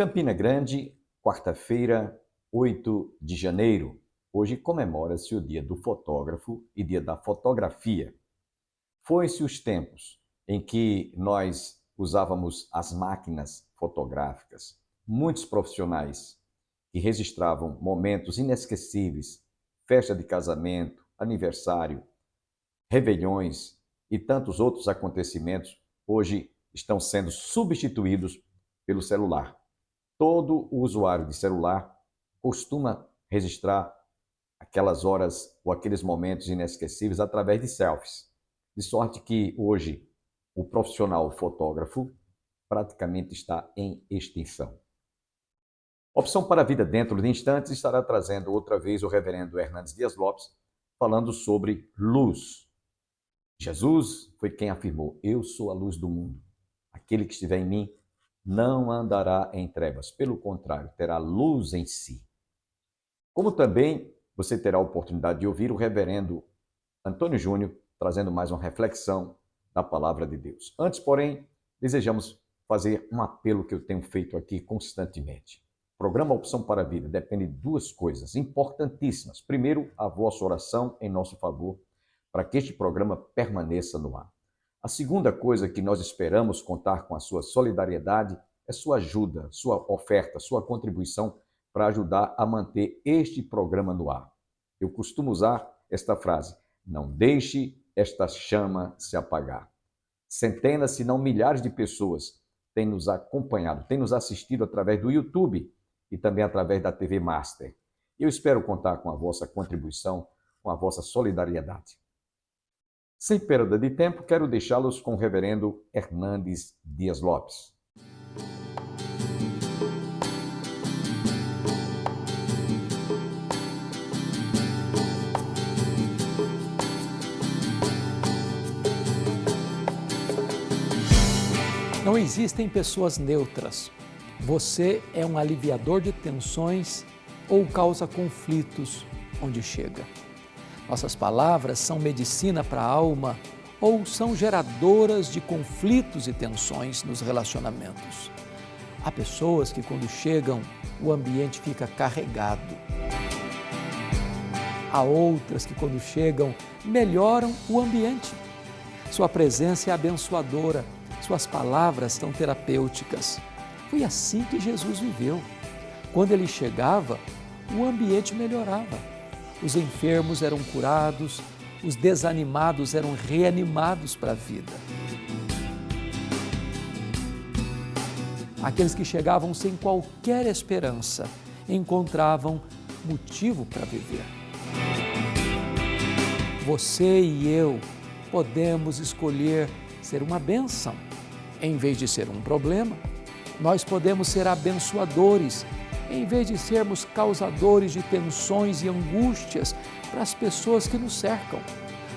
Campina Grande, quarta-feira, 8 de janeiro. Hoje comemora-se o Dia do Fotógrafo e Dia da Fotografia. Foi-se os tempos em que nós usávamos as máquinas fotográficas. Muitos profissionais que registravam momentos inesquecíveis, festa de casamento, aniversário, réveillões e tantos outros acontecimentos, hoje estão sendo substituídos pelo celular. Todo o usuário de celular costuma registrar aquelas horas ou aqueles momentos inesquecíveis através de selfies. De sorte que hoje o profissional fotógrafo praticamente está em extinção. Opção para a Vida, dentro de instantes, estará trazendo outra vez o reverendo Hernandes Dias Lopes, falando sobre luz. Jesus foi quem afirmou: eu sou a luz do mundo. Aquele que estiver em mim não andará em trevas, pelo contrário, terá luz em si. Como também você terá a oportunidade de ouvir o reverendo Antônio Júnior trazendo mais uma reflexão da palavra de Deus. Antes, porém, desejamos fazer um apelo que eu tenho feito aqui constantemente. O programa Opção para a Vida depende de duas coisas importantíssimas. Primeiro, a vossa oração em nosso favor, para que este programa permaneça no ar. A segunda coisa que nós esperamos contar com a sua solidariedade é sua ajuda, sua oferta, sua contribuição para ajudar a manter este programa no ar. Eu costumo usar esta frase: não deixe esta chama se apagar. Centenas, se não milhares de pessoas têm nos acompanhado, têm nos assistido através do YouTube e também através da TV Master. Eu espero contar com a vossa contribuição, com a vossa solidariedade. Sem perda de tempo, quero deixá-los com o reverendo Hernandes Dias Lopes. Não existem pessoas neutras. Você é um aliviador de tensões ou causa conflitos onde chega. Nossas palavras são medicina para a alma ou são geradoras de conflitos e tensões nos relacionamentos. Há pessoas que, quando chegam, o ambiente fica carregado. Há outras que, quando chegam, melhoram o ambiente. Sua presença é abençoadora, suas palavras são terapêuticas. Foi assim que Jesus viveu. Quando ele chegava, o ambiente melhorava. Os enfermos eram curados, os desanimados eram reanimados para a vida. Aqueles que chegavam sem qualquer esperança encontravam motivo para viver. Você e eu podemos escolher ser uma bênção em vez de ser um problema. Nós podemos ser abençoadores em vez de sermos causadores de tensões e angústias para as pessoas que nos cercam.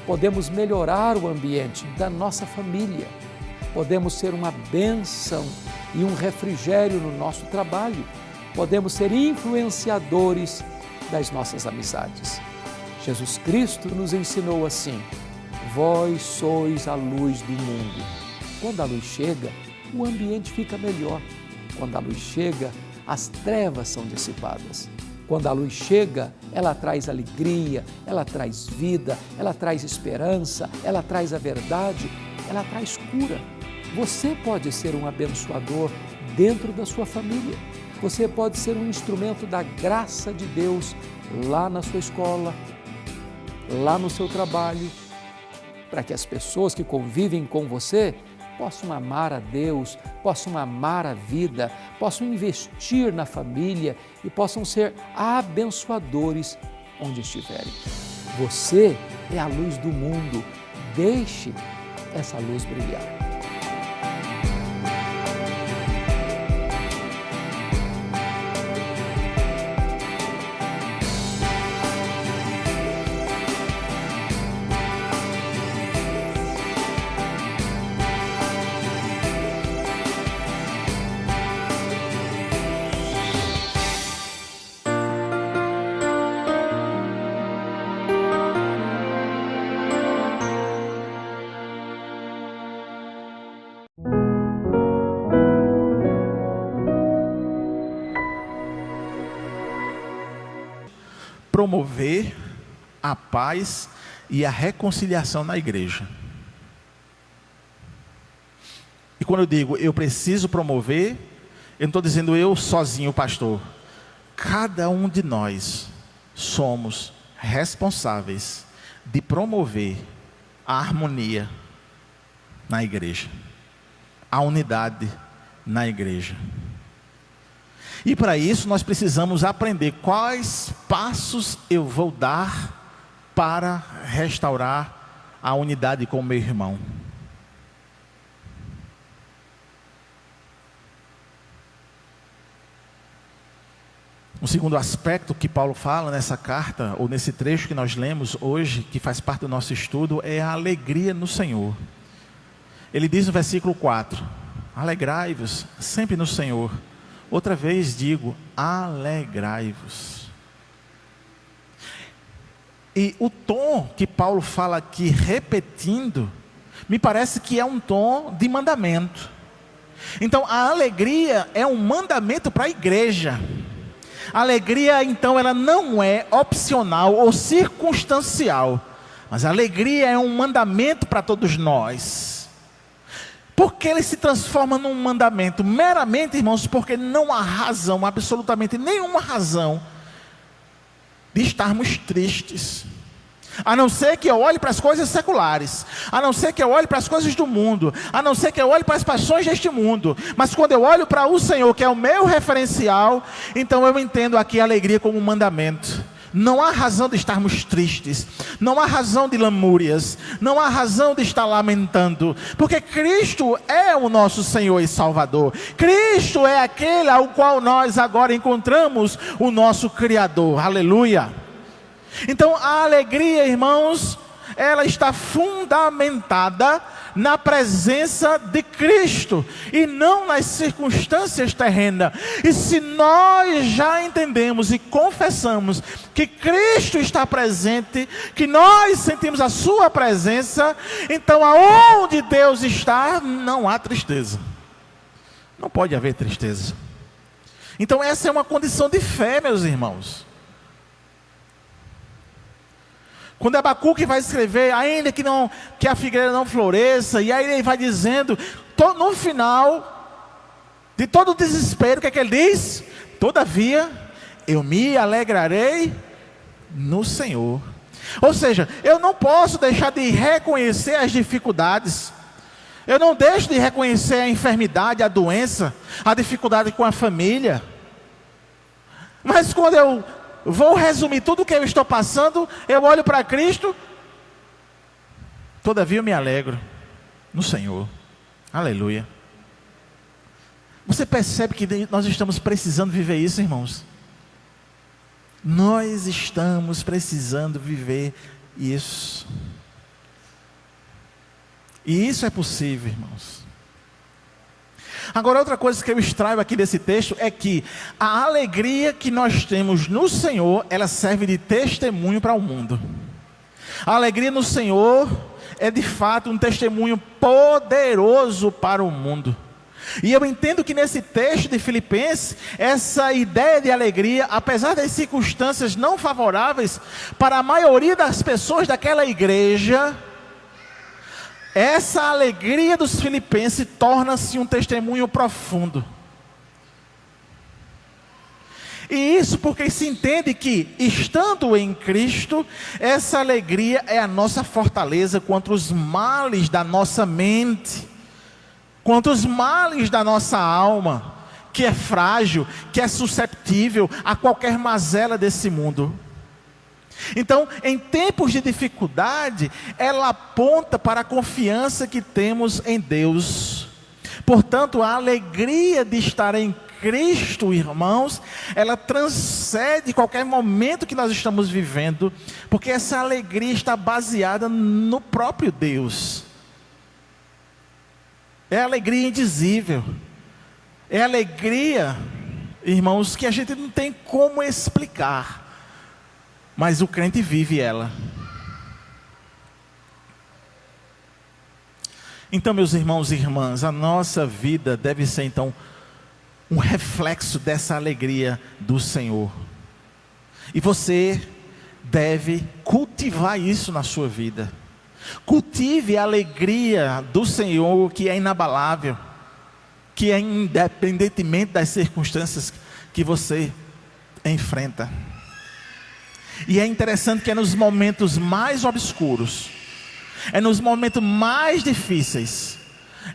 Podemos melhorar o ambiente da nossa família. Podemos ser uma bênção e um refrigério no nosso trabalho. Podemos ser influenciadores das nossas amizades. Jesus Cristo nos ensinou assim: vós sois a luz do mundo. Quando a luz chega, o ambiente fica melhor. Quando a luz chega, as trevas são dissipadas. Quando a luz chega, ela traz alegria, ela traz vida, ela traz esperança, ela traz a verdade, ela traz cura. Você pode ser um abençoador dentro da sua família. Você pode ser um instrumento da graça de Deus lá na sua escola, lá no seu trabalho, para que as pessoas que convivem com você possam amar a Deus, possam amar a vida, possam investir na família e possam ser abençoadores onde estiverem. Você é a luz do mundo. Deixe essa luz brilhar. promover a paz e a reconciliação na igreja. E quando eu digo eu preciso promover, eu não estou dizendo eu sozinho, pastor. Cada um de nós somos responsáveis de promover a harmonia na igreja, a unidade na igreja. E para isso nós precisamos aprender quais passos eu vou dar para restaurar a unidade com o meu irmão. Um segundo aspecto que Paulo fala nessa carta, ou nesse trecho que nós lemos hoje, que faz parte do nosso estudo, é a alegria no Senhor. Ele diz no versículo 4, alegrai-vos sempre no Senhor. Outra vez digo, alegrai-vos. E o tom que Paulo fala aqui, repetindo, me parece que é um tom de mandamento. Então a alegria é um mandamento para a igreja. A alegria, então, ela não é opcional ou circunstancial, mas a alegria é um mandamento para todos nós. Por que ele se transforma num mandamento? Meramente, irmãos, porque não há razão, absolutamente nenhuma razão, de estarmos tristes. A não ser que eu olhe para as coisas seculares, a não ser que eu olhe para as coisas do mundo, a não ser que eu olhe para as paixões deste mundo. Mas quando eu olho para o Senhor, que é o meu referencial, então eu entendo aqui a alegria como um mandamento. Não há razão de estarmos tristes, não há razão de lamúrias, não há razão de estar lamentando, porque Cristo é o nosso Senhor e Salvador. Cristo é aquele ao qual nós agora encontramos o nosso Criador. Aleluia! Então a alegria, irmãos, ela está fundamentada na presença de Cristo e não nas circunstâncias terrenas. E se nós já entendemos e confessamos que Cristo está presente, que nós sentimos a sua presença, então aonde Deus está, não há tristeza. Não pode haver tristeza. Então essa é uma condição de fé, meus irmãos. Quando Abacuque vai escrever, ainda que a figueira não floresça, e aí ele vai dizendo, no final de todo o desespero, o que é que ele diz? Todavia, eu me alegrarei no Senhor. Ou seja, eu não posso deixar de reconhecer as dificuldades, eu não deixo de reconhecer a enfermidade, a doença, a dificuldade com a família, mas quando eu vou resumir tudo o que eu estou passando, eu olho para Cristo, todavia eu me alegro no Senhor. Aleluia. Você percebe que nós estamos precisando viver isso, irmãos? Nós estamos precisando viver isso. E isso é possível, irmãos. Agora, outra coisa que eu extraio aqui desse texto é que a alegria que nós temos no Senhor, ela serve de testemunho para o mundo. A alegria no Senhor é de fato um testemunho poderoso para o mundo. E eu entendo que nesse texto de Filipenses, essa ideia de alegria, apesar das circunstâncias não favoráveis para a maioria das pessoas daquela igreja, essa alegria dos filipenses torna-se um testemunho profundo. E isso porque se entende que, estando em Cristo, essa alegria é a nossa fortaleza contra os males da nossa mente, contra os males da nossa alma, que é frágil, que é susceptível a qualquer mazela desse mundo. Então, em tempos de dificuldade, ela aponta para a confiança que temos em Deus. Portanto, a alegria de estar em Cristo, irmãos, ela transcende qualquer momento que nós estamos vivendo, porque essa alegria está baseada no próprio Deus. É alegria indizível. É alegria, irmãos, que a gente não tem como explicar. Mas o crente vive ela. Então, meus irmãos e irmãs, a nossa vida deve ser então um reflexo dessa alegria do Senhor. E você deve cultivar isso na sua vida. Cultive a alegria do Senhor, que é inabalável, que é independentemente das circunstâncias que você enfrenta. E é interessante que é nos momentos mais obscuros, é nos momentos mais difíceis,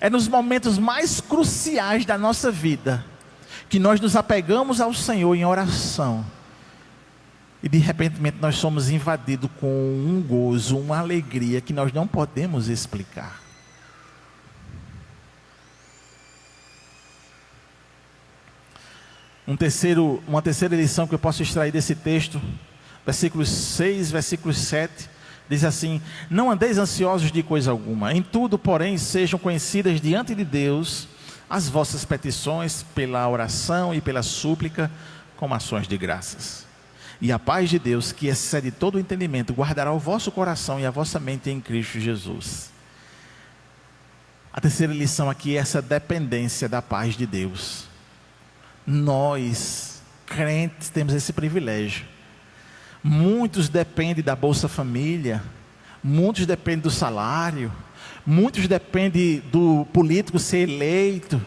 é nos momentos mais cruciais da nossa vida, que nós nos apegamos ao Senhor em oração, e de repente nós somos invadidos com um gozo, uma alegria que nós não podemos explicar. Uma terceira lição que eu posso extrair desse texto, versículos 6, versículos 7, diz assim: não andeis ansiosos de coisa alguma, em tudo, porém, sejam conhecidas diante de Deus as vossas petições pela oração e pela súplica, com ações de graças. E a paz de Deus, que excede todo o entendimento, guardará o vosso coração e a vossa mente em Cristo Jesus. A terceira lição aqui é essa dependência da paz de Deus. Nós, crentes, temos esse privilégio. Muitos dependem da Bolsa Família, muitos dependem do salário, muitos dependem do político ser eleito,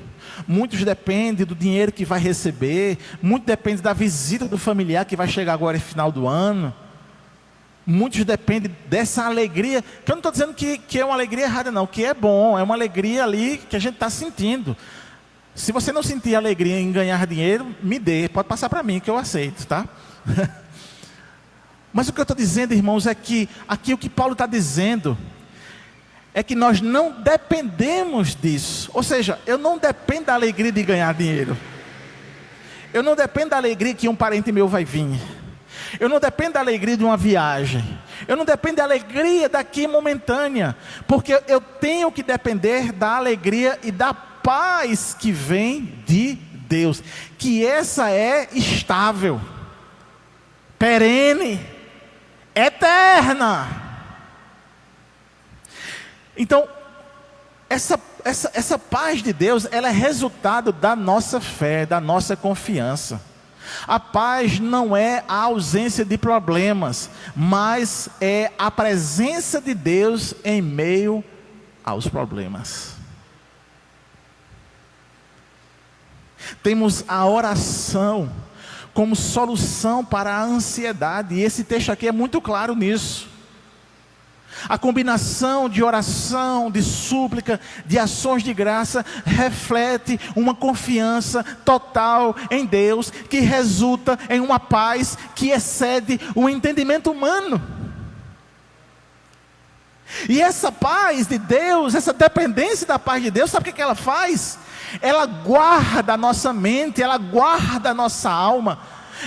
muitos dependem do dinheiro que vai receber, muitos dependem da visita do familiar que vai chegar agora no final do ano, muitos dependem dessa alegria, que eu não estou dizendo que é uma alegria errada não, que é bom, é uma alegria ali que a gente está sentindo. Se você não sentir alegria em ganhar dinheiro, me dê, pode passar para mim que eu aceito, tá? Mas o que eu estou dizendo, irmãos, é que aqui o que Paulo está dizendo é que nós não dependemos disso. Ou seja, eu não dependo da alegria de ganhar dinheiro. Eu não dependo da alegria que um parente meu vai vir. Eu não dependo da alegria de uma viagem. Eu não dependo da alegria daqui momentânea. Porque eu tenho que depender da alegria e da paz que vem de Deus. Que essa é estável, perene, eterna. Então, essa paz de Deus, ela é resultado da nossa fé, da nossa confiança. A paz não é a ausência de problemas, mas é a presença de Deus em meio aos problemas. Temos a oração como solução para a ansiedade, e esse texto aqui é muito claro nisso. A combinação de oração, de súplica, de ações de graça, reflete uma confiança total em Deus, que resulta em uma paz que excede o entendimento humano. E essa paz de Deus, essa dependência da paz de Deus, sabe o que ela faz? Ela guarda a nossa mente, ela guarda a nossa alma,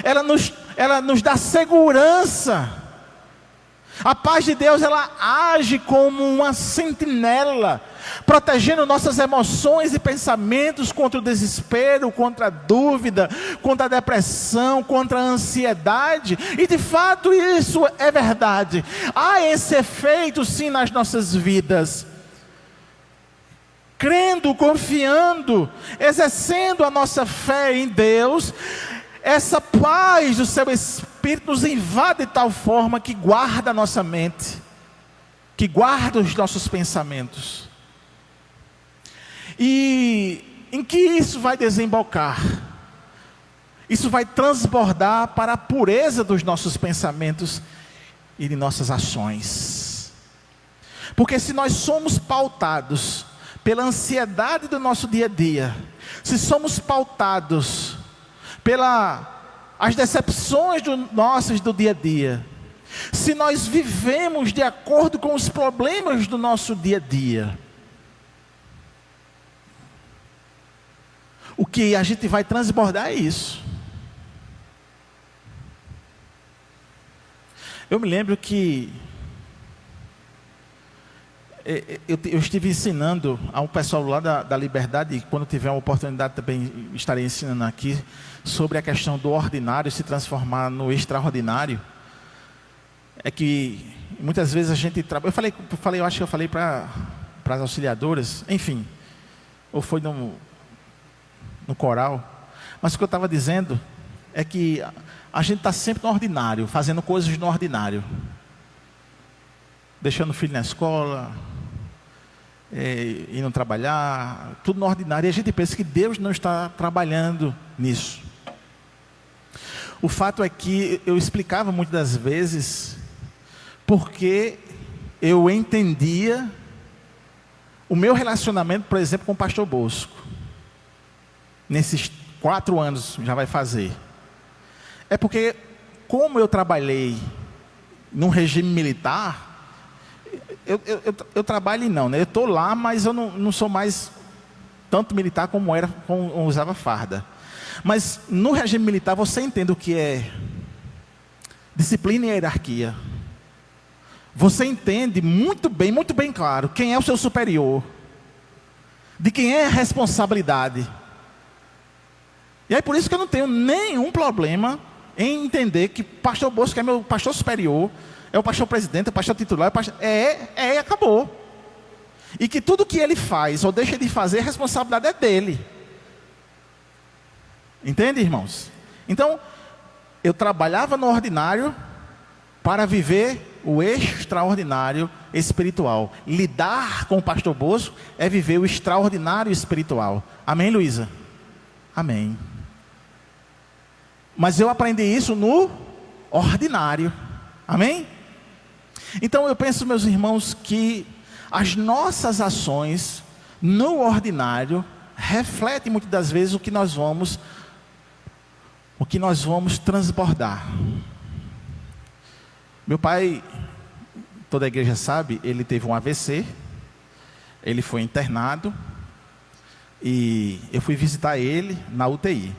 ela nos dá segurança. A paz de Deus, ela age como uma sentinela, protegendo nossas emoções e pensamentos contra o desespero, contra a dúvida, contra a depressão, contra a ansiedade. E de fato isso é verdade. Há esse efeito sim nas nossas vidas. Crendo, confiando, exercendo a nossa fé em Deus, essa paz do seu Espírito nos invade de tal forma que guarda a nossa mente, que guarda os nossos pensamentos. E em que isso vai desembocar? Isso vai transbordar para a pureza dos nossos pensamentos e de nossas ações. Porque se nós somos pautados pela ansiedade do nosso dia a dia, se somos pautados as decepções nossas do dia a dia, se nós vivemos de acordo com os problemas do nosso dia a dia, o que a gente vai transbordar é isso. Eu me lembro que eu estive ensinando ao pessoal lá da Liberdade, e quando tiver uma oportunidade também estarei ensinando aqui, sobre a questão do ordinário se transformar no extraordinário. É que muitas vezes a gente trabalha, eu acho que eu falei para as auxiliadoras, enfim, ou foi no coral, mas o que eu estava dizendo é que a gente está sempre no ordinário, fazendo coisas no ordinário. Deixando o filho na escola, indo trabalhar, tudo no ordinário. E a gente pensa que Deus não está trabalhando nisso. O fato é que eu explicava muitas das vezes porque eu entendia o meu relacionamento, por exemplo, com o pastor Bosco. Nesses 4 anos já vai fazer. É porque, como eu trabalhei num regime militar, eu trabalho não, né? Eu estou lá, mas eu não sou mais tanto militar como era, como eu usava farda. Mas no regime militar você entende o que é disciplina e hierarquia. Você entende muito bem claro quem é o seu superior, de quem é a responsabilidade. E aí por isso que eu não tenho nenhum problema em entender que pastor Bosco é meu pastor superior, é o pastor presidente, é o pastor titular, acabou. E que tudo que ele faz ou deixa de fazer, a responsabilidade é dele. Entende, irmãos? Então, eu trabalhava no ordinário para viver o extraordinário espiritual. Lidar com o pastor Bosco é viver o extraordinário espiritual. Amém, Luísa? Amém. Mas eu aprendi isso no ordinário. Amém? Então eu penso, meus irmãos, que as nossas ações no ordinário refletem muitas das vezes o que nós vamos transbordar. Meu pai, toda a igreja sabe, ele teve um AVC, ele foi internado e eu fui visitar ele na UTI.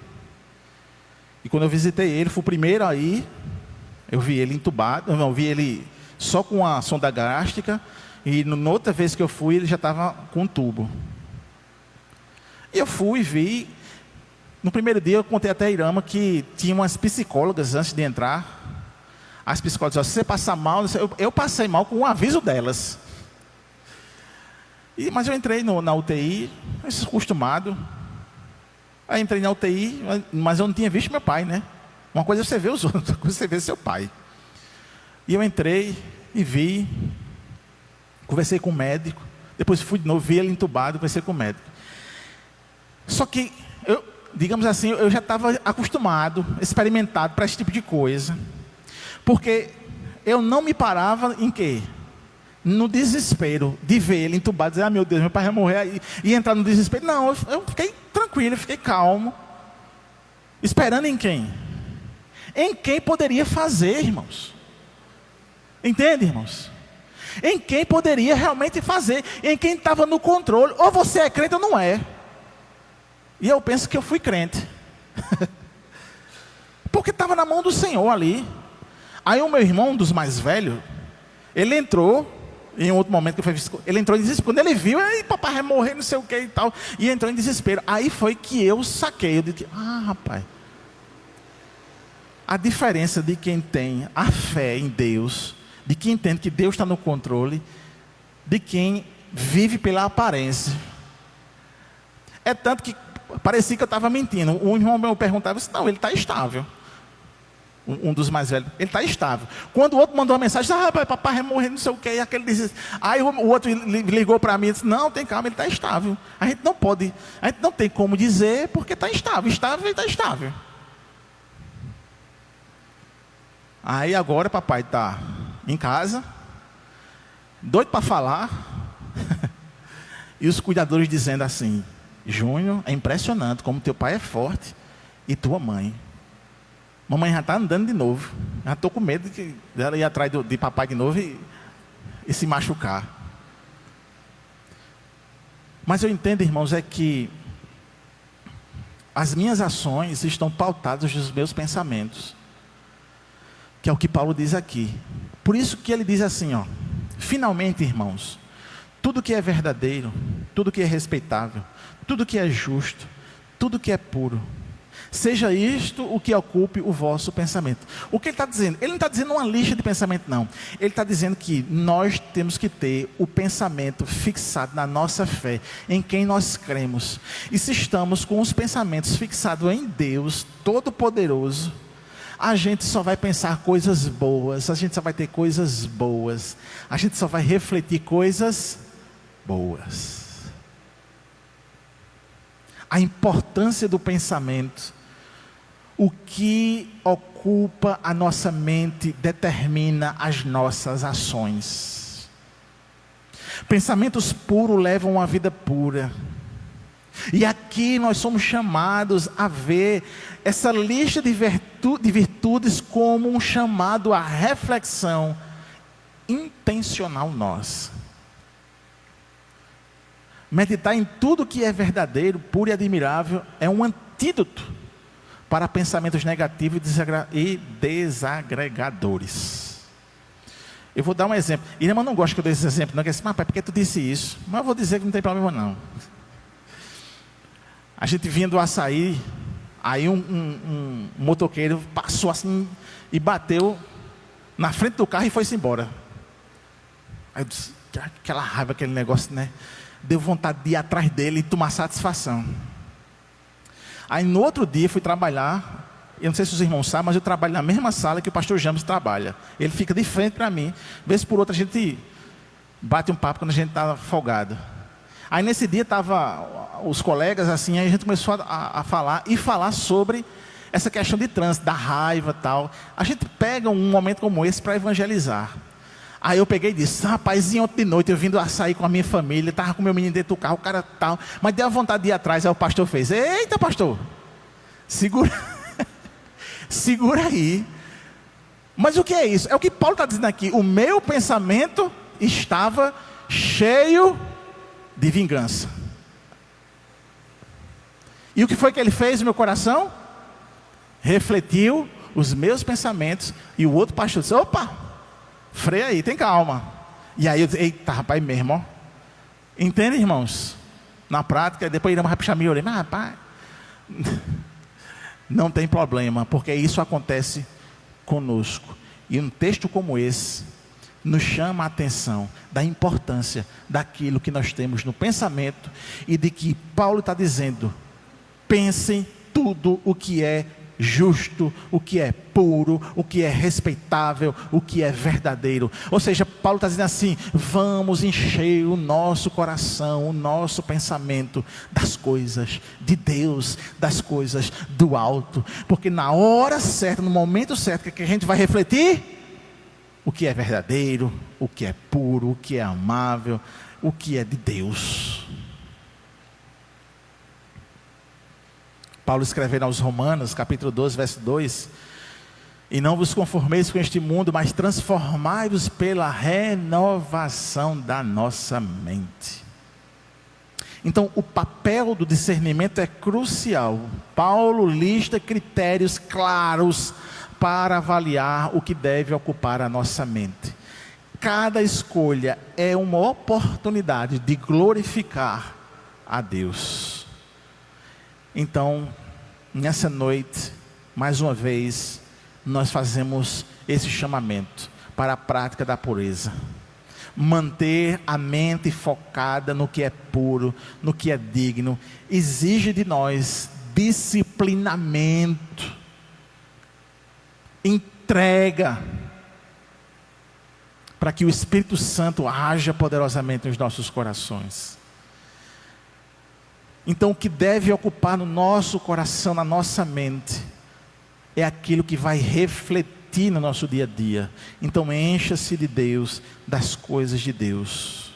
E quando eu visitei ele, fui o primeiro aí, eu vi ele entubado, não, vi ele só com a sonda gástrica, e na outra vez que eu fui, ele já estava com um tubo. E eu fui e vi, no primeiro dia eu contei até a Irama que tinha umas psicólogas antes de entrar. As psicólogas diziam, se você passar mal, eu passei mal com um aviso delas. Mas eu entrei na UTI, acostumado. Aí entrei na UTI, mas eu não tinha visto meu pai, né? Uma coisa é você ver os outros, outra coisa é você ver seu pai. E eu entrei e vi, conversei com o médico, depois fui de novo, vi ele entubado, conversei com o médico. Só que, digamos assim, eu já estava acostumado, experimentado para esse tipo de coisa. Porque eu não me parava em quê? No desespero de ver ele entubado, dizer, meu Deus, meu pai vai morrer, e entrar no desespero. Não, eu fiquei tranquilo, eu fiquei calmo. Esperando em quem? Em quem poderia fazer, irmãos. Entende, irmãos? Em quem poderia realmente fazer, em quem estava no controle. Ou você é crente ou não é. E eu penso que eu fui crente. Porque estava na mão do Senhor ali. Aí o meu irmão, um dos mais velhos, ele entrou, em outro momento, ele entrou em desespero. Quando ele viu, aí papai vai morrer, não sei o que e tal. E entrou em desespero. Aí foi que eu saquei. Eu disse, rapaz. A diferença de quem tem a fé em Deus, de quem entende que Deus está no controle, de quem vive pela aparência. É tanto que parecia que eu estava mentindo. Um irmão meu perguntava, não, ele está estável. Um dos mais velhos, ele está estável. Quando o outro mandou uma mensagem, rapaz, papai vai morrer, não sei o que, e aquele disse, aí o outro ligou para mim e disse, não, tem calma, ele está estável. A gente não tem como dizer, porque está estável, ele está estável. Aí agora papai está em casa, doido para falar, e os cuidadores dizendo assim, Júnior, é impressionante como teu pai é forte, e tua mãe. Mamãe já está andando de novo. Já estou com medo dela ir atrás de papai de novo e se machucar. Mas eu entendo, irmãos, é que as minhas ações estão pautadas nos meus pensamentos. Que é o que Paulo diz aqui. Por isso que ele diz assim, finalmente, irmãos, tudo que é verdadeiro, tudo que é respeitável, tudo que é justo, tudo que é puro, Seja isto o que ocupe o vosso pensamento. O que ele está dizendo? Ele não está dizendo uma lista de pensamento, não. Ele está dizendo que nós temos que ter o pensamento fixado na nossa fé, em quem nós cremos. E se estamos com os pensamentos fixados em Deus Todo-Poderoso, a gente só vai pensar coisas boas, a gente só vai ter coisas boas, a gente só vai refletir coisas boas. A importância do pensamento. O que ocupa a nossa mente determina as nossas ações. Pensamentos puros levam uma vida pura. E aqui nós somos chamados a ver essa lista de virtudes como um chamado à reflexão intencional nossa. Meditar em tudo que é verdadeiro, puro e admirável é um antídoto para pensamentos negativos e desagregadores. Eu vou dar um exemplo. Irmã não gosta que eu dê esse exemplo, não. Quer dizer, mas pai, por que tu disse isso? Mas eu vou dizer que não tem problema não. A gente vinha do açaí, aí um motoqueiro passou assim e bateu na frente do carro e foi-se embora. Aí eu disse, aquela raiva, aquele negócio, né? Deu vontade de ir atrás dele e tomar satisfação. Aí no outro dia fui trabalhar, eu não sei se os irmãos sabem, mas eu trabalho na mesma sala que o pastor James trabalha. Ele fica de frente para mim, vez por outra a gente bate um papo quando a gente está folgado. Aí nesse dia estavam os colegas assim, aí a gente começou a falar sobre essa questão de trânsito, da raiva e tal. A gente pega um momento como esse para evangelizar. Aí eu peguei e disse, rapazinho, ontem de noite eu vim do açaí com a minha família, estava com meu menino dentro do carro, o cara tal, mas deu a vontade de ir atrás. Aí o pastor fez, eita pastor, segura, segura aí. Mas o que é isso? É o que Paulo está dizendo aqui, o meu pensamento estava cheio de vingança. E o que foi que ele fez no meu coração? Refletiu os meus pensamentos, e o outro pastor disse, opa, freia aí, tem calma. E aí eu disse, eita rapaz mesmo, ó. Entende, irmãos? Na prática, depois iremos puxar minha orelha, mas rapaz, não tem problema, porque isso acontece conosco. E um texto como esse nos chama a atenção da importância daquilo que nós temos no pensamento, e de que Paulo está dizendo, pensem tudo o que é justo, o que é puro, o que é respeitável, o que é verdadeiro. Ou seja, Paulo está dizendo assim, vamos encher o nosso coração, o nosso pensamento das coisas de Deus, das coisas do alto, porque na hora certa, no momento certo, que a gente vai refletir o que é verdadeiro, o que é puro, o que é amável, o que é de Deus. Paulo escrevendo aos Romanos, capítulo 12, verso 2, e não vos conformeis com este mundo, mas transformai-vos pela renovação da nossa mente. Então, o papel do discernimento é crucial. Paulo lista critérios claros para avaliar o que deve ocupar a nossa mente. Cada escolha é uma oportunidade de glorificar a Deus. Então, nessa noite, mais uma vez, nós fazemos esse chamamento para a prática da pureza. Manter a mente focada no que é puro, no que é digno, exige de nós disciplinamento, entrega, para que o Espírito Santo haja poderosamente nos nossos corações. Então, o que deve ocupar no nosso coração, na nossa mente, é aquilo que vai refletir no nosso dia a dia. Então, encha-se de Deus, das coisas de Deus.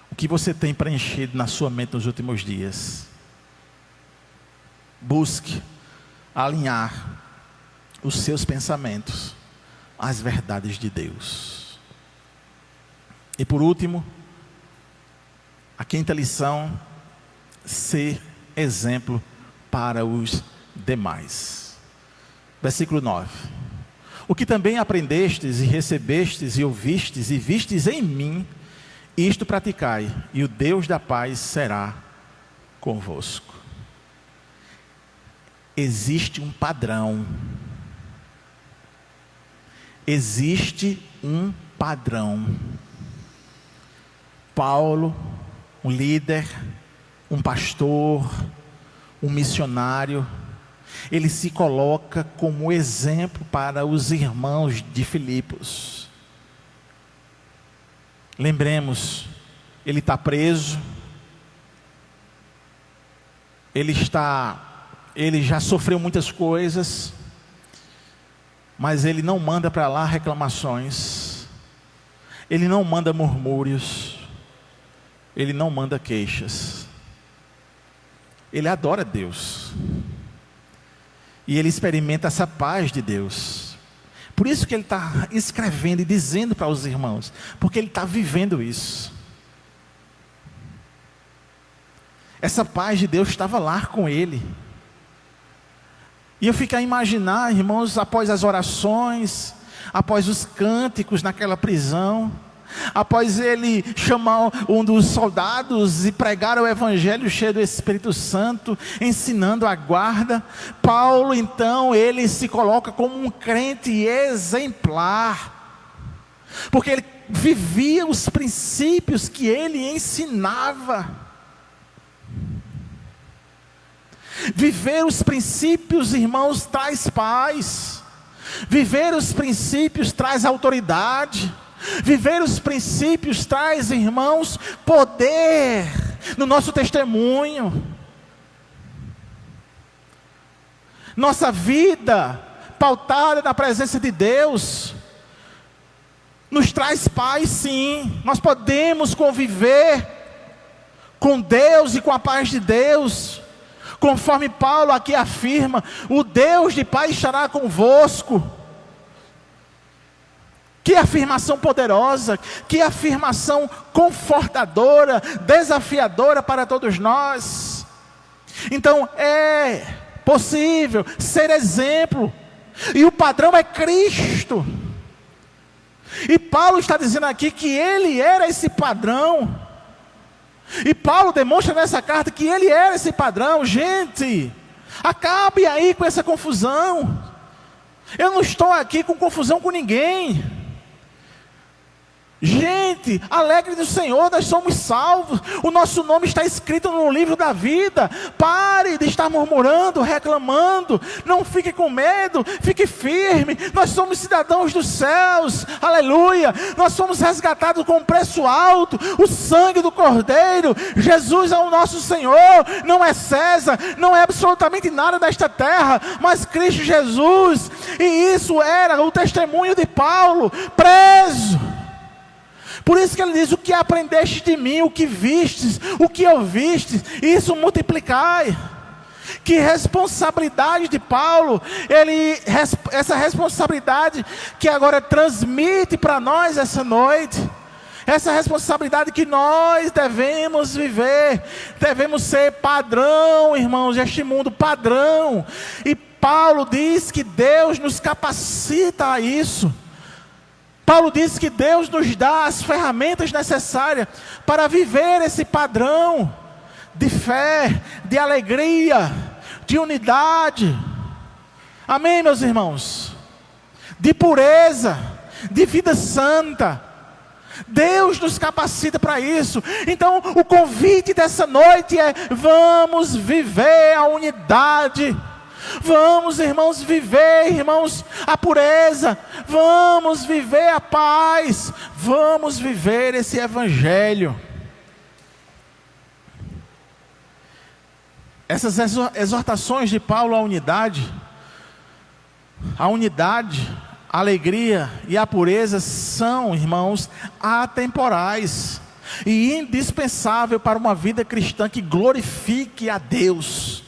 O que você tem preenchido na sua mente nos últimos dias? Busque alinhar os seus pensamentos às verdades de Deus. E por último, a quinta lição, ser exemplo para os demais. Versículo 9. O que também aprendestes e recebestes e ouvistes e vistes em mim, isto praticai, e o Deus da paz será convosco. existe um padrão. Existe um padrão. Paulo, um líder, um pastor, um missionário, ele se coloca como exemplo para os irmãos de Filipos. Lembremos, ele está preso, ele já sofreu muitas coisas, mas ele não manda para lá reclamações, ele não manda murmúrios, ele não manda queixas. Ele adora Deus. E ele experimenta essa paz de Deus. Por isso que ele está escrevendo e dizendo para os irmãos, porque ele está vivendo isso. Essa paz de Deus estava lá com ele. E eu fico a imaginar, irmãos, após as orações, após os cânticos naquela prisão, após ele chamar um dos soldados e pregar o evangelho cheio do Espírito Santo, ensinando a guarda, Paulo então, ele se coloca como um crente exemplar, porque ele vivia os princípios que ele ensinava. Viver os princípios, irmãos, traz paz. Viver os princípios traz autoridade. Viver os princípios traz, irmãos, poder no nosso testemunho. Nossa vida pautada na presença de Deus nos traz paz, sim. Nós podemos conviver com Deus e com a paz de Deus, conforme Paulo aqui afirma: o Deus de paz estará convosco. Que afirmação poderosa, que afirmação confortadora, desafiadora para todos nós. Então é possível ser exemplo, e o padrão é Cristo. E Paulo está dizendo aqui que ele era esse padrão, e Paulo demonstra nessa carta que ele era esse padrão. Gente, acabe aí com essa confusão. Eu não estou aqui com confusão com ninguém. Gente, alegre do Senhor, nós somos salvos, o nosso nome está escrito no livro da vida. Pare de estar murmurando, reclamando, não fique com medo, fique firme. Nós somos cidadãos dos céus, aleluia. Nós somos resgatados com um preço alto, o sangue do Cordeiro. Jesus é o nosso Senhor, não é César, não é absolutamente nada desta terra, mas Cristo Jesus. E isso era o testemunho de Paulo, preso. Por isso que ele diz: o que aprendeste de mim, o que vistes, o que ouvistes, isso multiplicai. Que responsabilidade de Paulo, essa responsabilidade que agora transmite para nós essa noite, essa responsabilidade que nós devemos viver, devemos ser padrão, irmãos, deste mundo, padrão. E Paulo diz que Deus nos capacita a isso. Paulo diz que Deus nos dá as ferramentas necessárias para viver esse padrão de fé, de alegria, de unidade. Amém, meus irmãos? De pureza, de vida santa. Deus nos capacita para isso. Então o convite dessa noite é: vamos viver a unidade. Vamos, irmãos, viver, irmãos, a pureza. Vamos viver a paz. Vamos viver esse evangelho. Essas exortações de Paulo à unidade, a alegria e a pureza são, irmãos, atemporais e indispensável para uma vida cristã que glorifique a Deus.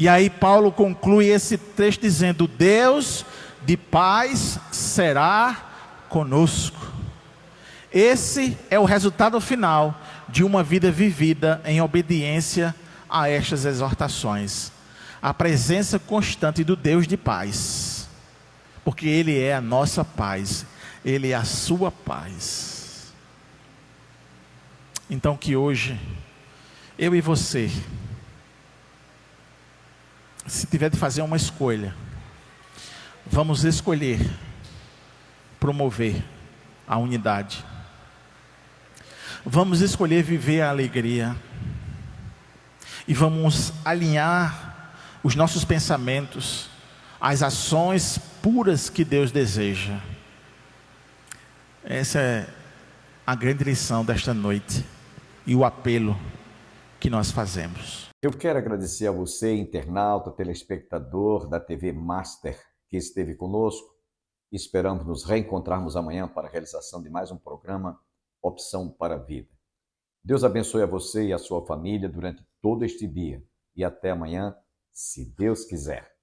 E aí Paulo conclui esse texto dizendo: Deus de paz será conosco. Esse é o resultado final de uma vida vivida em obediência a estas exortações. A presença constante do Deus de paz, porque Ele é a nossa paz, Ele é a sua paz. Então que hoje, eu e você, se tiver de fazer uma escolha, vamos escolher promover a unidade. Vamos escolher viver a alegria. E vamos alinhar os nossos pensamentos às ações puras que Deus deseja. Essa é a grande lição desta noite e o apelo que nós fazemos. Eu quero agradecer a você, internauta, telespectador da TV Master, que esteve conosco. Esperamos nos reencontrarmos amanhã para a realização de mais um programa Opção para a Vida. Deus abençoe a você e a sua família durante todo este dia. E até amanhã, se Deus quiser.